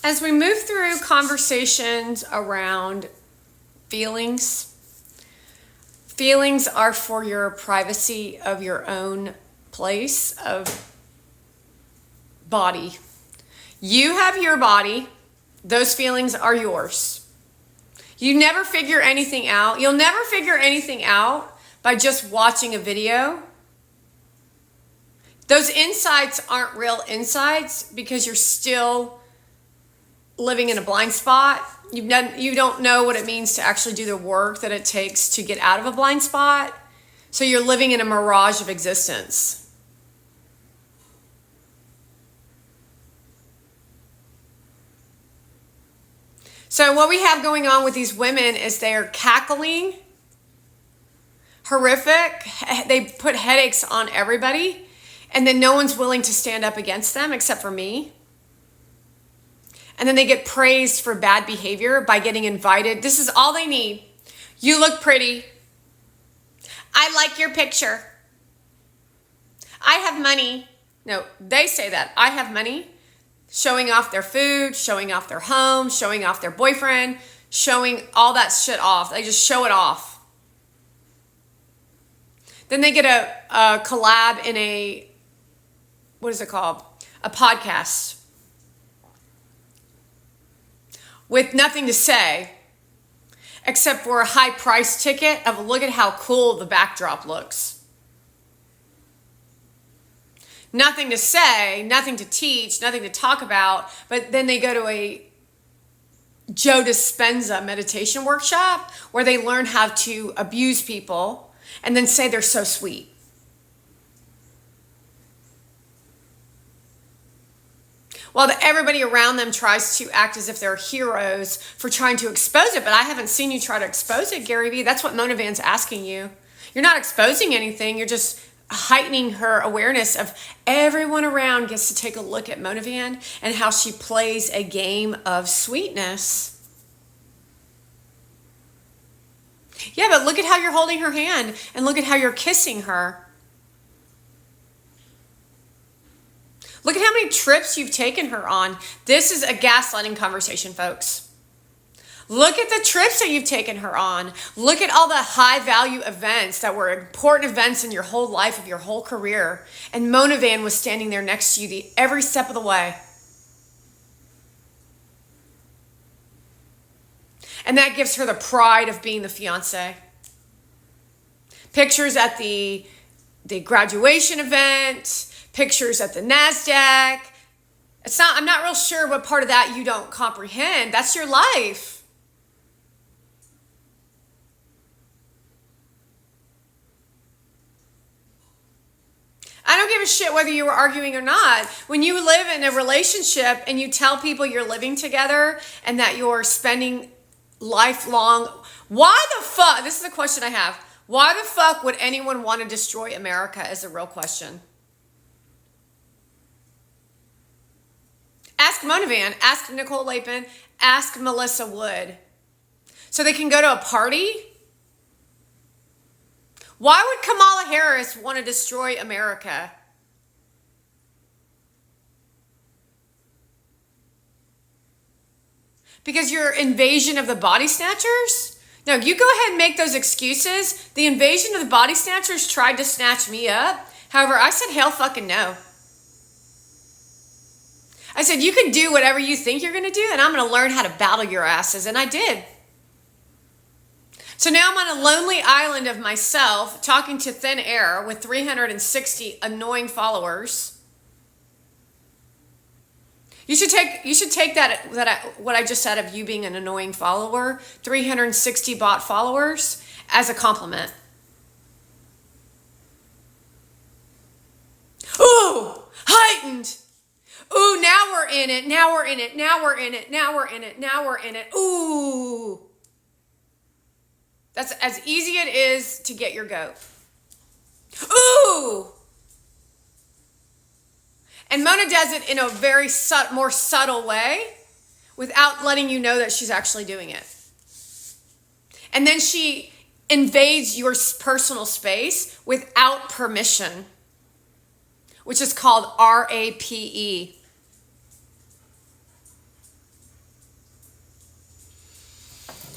As we move through conversations around feelings, feelings are for your privacy of your own place of body. You have your body. Those feelings are yours. You never figure anything out. You'll never figure anything out by just watching a video. Those insights aren't real insights because you're still living in a blind spot. You don't know what it means to actually do the work that it takes to get out of a blind spot. So you're living in a mirage of existence. So what we have going on with these women is they are cackling, horrific. They put headaches on everybody. And then no one's willing to stand up against them except for me. And then they get praised for bad behavior by getting invited. This is all they need. You look pretty. I like your picture. I have money. No, they say that. I have money. Showing off their food, showing off their home, showing off their boyfriend, showing all that shit off. They just show it off. Then they get a collab in a, what is it called? A podcast. With nothing to say, except for a high price ticket of look at how cool the backdrop looks. Nothing to say, nothing to teach, nothing to talk about, but then they go to a Joe Dispenza meditation workshop where they learn how to abuse people and then say they're so sweet. While everybody around them tries to act as if they're heroes for trying to expose it, but I haven't seen you try to expose it, Gary Vee. That's what Mona Van's asking you. You're not exposing anything. You're just heightening her awareness of everyone around gets to take a look at Mona Van and how she plays a game of sweetness. Yeah, but look at how you're holding her hand and look at how you're kissing her. Look at how many trips you've taken her on. This is a gaslighting conversation, folks. Look at the trips that you've taken her on. Look at all the high value events that were important events in your whole life, of your whole career. And Mona Van was standing there next to you every step of the way. And that gives her the pride of being the fiance. Pictures at the graduation event, pictures at the NASDAQ. I'm not real sure what part of that you don't comprehend. That's your life. I don't give a shit whether you were arguing or not. When you live in a relationship and you tell people you're living together and that you're spending lifelong, why the fuck, this is a question I have, why the fuck would anyone want to destroy America is a real question. Ask Mona Van, ask Nicole Lapin, ask Melissa Wood. So they can go to a party? Why would Kamala Harris want to destroy America? Because your invasion of the body snatchers? No, you go ahead and make those excuses. The invasion of the body snatchers tried to snatch me up. However, I said hell fucking no. I said, you can do whatever you think you're going to do, and I'm going to learn how to battle your asses. And I did. So now I'm on a lonely island of myself, talking to thin air with 360 annoying followers. You should take that what I just said of you being an annoying follower, 360 bot followers, as a compliment. Ooh, heightened. Ooh, now we're in it. Now we're in it. Now we're in it. Now we're in it. Now we're in it. Ooh. That's as easy it is to get your goat. Ooh! And Mona does it in a very more subtle way without letting you know that she's actually doing it. And then she invades your personal space without permission, which is called RAPE.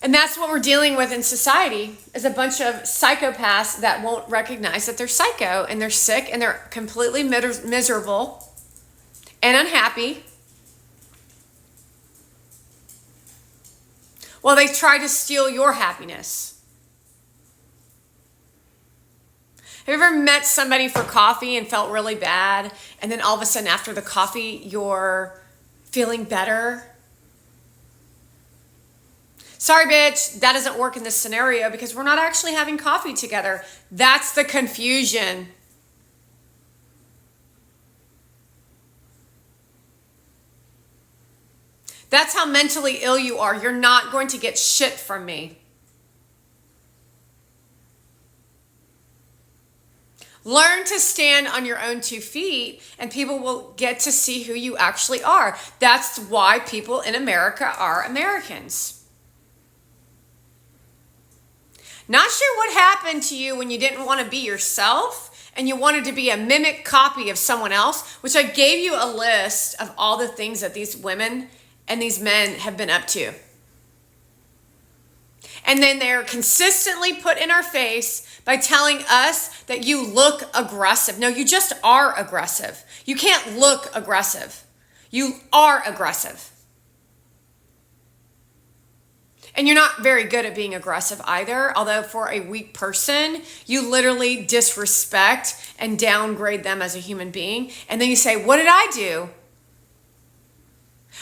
And that's what we're dealing with in society, is a bunch of psychopaths that won't recognize that they're psycho and they're sick and they're completely miserable and unhappy. Well, they try to steal your happiness. Have you ever met somebody for coffee and felt really bad, and then all of a sudden after the coffee, you're feeling better? Sorry, bitch, that doesn't work in this scenario because we're not actually having coffee together. That's the confusion. That's how mentally ill you are. You're not going to get shit from me. Learn to stand on your own 2 feet and people will get to see who you actually are. That's why people in America are Americans. Not sure what happened to you when you didn't want to be yourself and you wanted to be a mimic copy of someone else, which I gave you a list of all the things that these women and these men have been up to. And then they're consistently put in our face by telling us that you look aggressive. No, you just are aggressive. You can't look aggressive. You are aggressive. And you're not very good at being aggressive either, although for a weak person, you literally disrespect and downgrade them as a human being. And then you say, what did I do?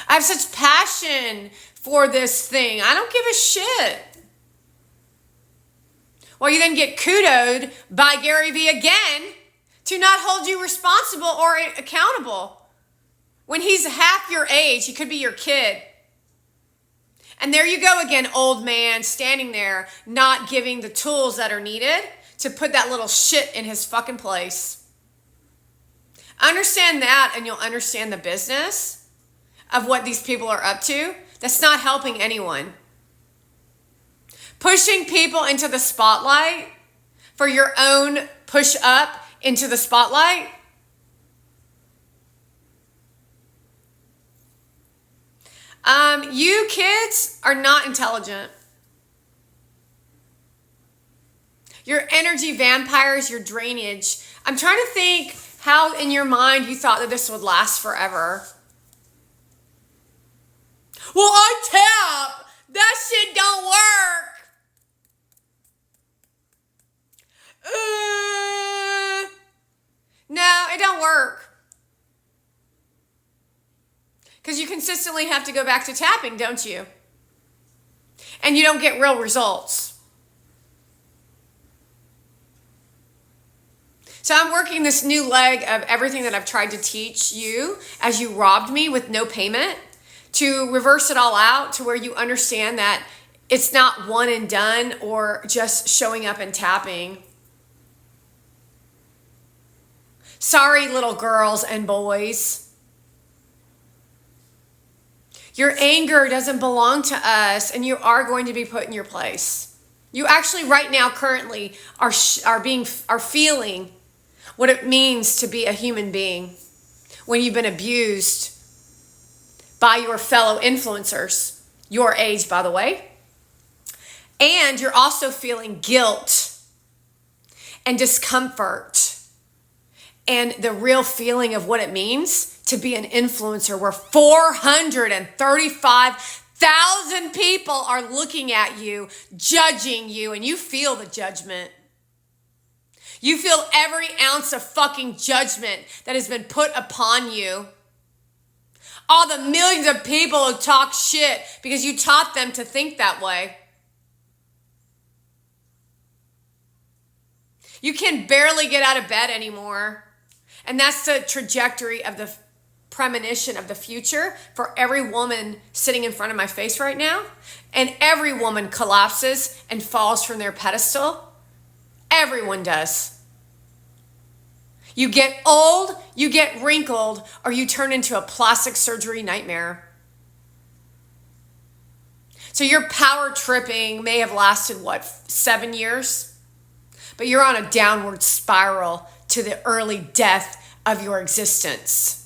I have such passion for this thing. I don't give a shit. Well, you then get kudoed by Gary Vee again to not hold you responsible or accountable. When he's half your age, he could be your kid. And there you go again, old man, standing there, not giving the tools that are needed to put that little shit in his fucking place. Understand that and you'll understand the business of what these people are up to. That's not helping anyone. Pushing people into the spotlight for your own push up into the spotlight. You kids are not intelligent. Your energy vampires, your drainage. I'm trying to think how in your mind you thought that this would last forever. Well, I tap. That shit don't work. No, it don't work. Because you consistently have to go back to tapping, don't you? And you don't get real results. So I'm working this new leg of everything that I've tried to teach you as you robbed me with no payment, to reverse it all out to where you understand that it's not one and done or just showing up and tapping. Sorry, little girls and boys. Your anger doesn't belong to us, and you are going to be put in your place. You actually right now currently are feeling what it means to be a human being when you've been abused by your fellow influencers, your age, by the way. And you're also feeling guilt and discomfort and the real feeling of what it means to be an influencer where 435,000 people are looking at you, judging you, and you feel the judgment. You feel every ounce of fucking judgment that has been put upon you. All the millions of people who talk shit because you taught them to think that way. You can barely get out of bed anymore. And that's the trajectory of the premonition of the future for every woman sitting in front of my face right now. And every woman collapses and falls from their pedestal. Everyone does. You get old, you get wrinkled, or you turn into a plastic surgery nightmare. So your power tripping may have lasted, 7 years? But you're on a downward spiral to the early death of your existence.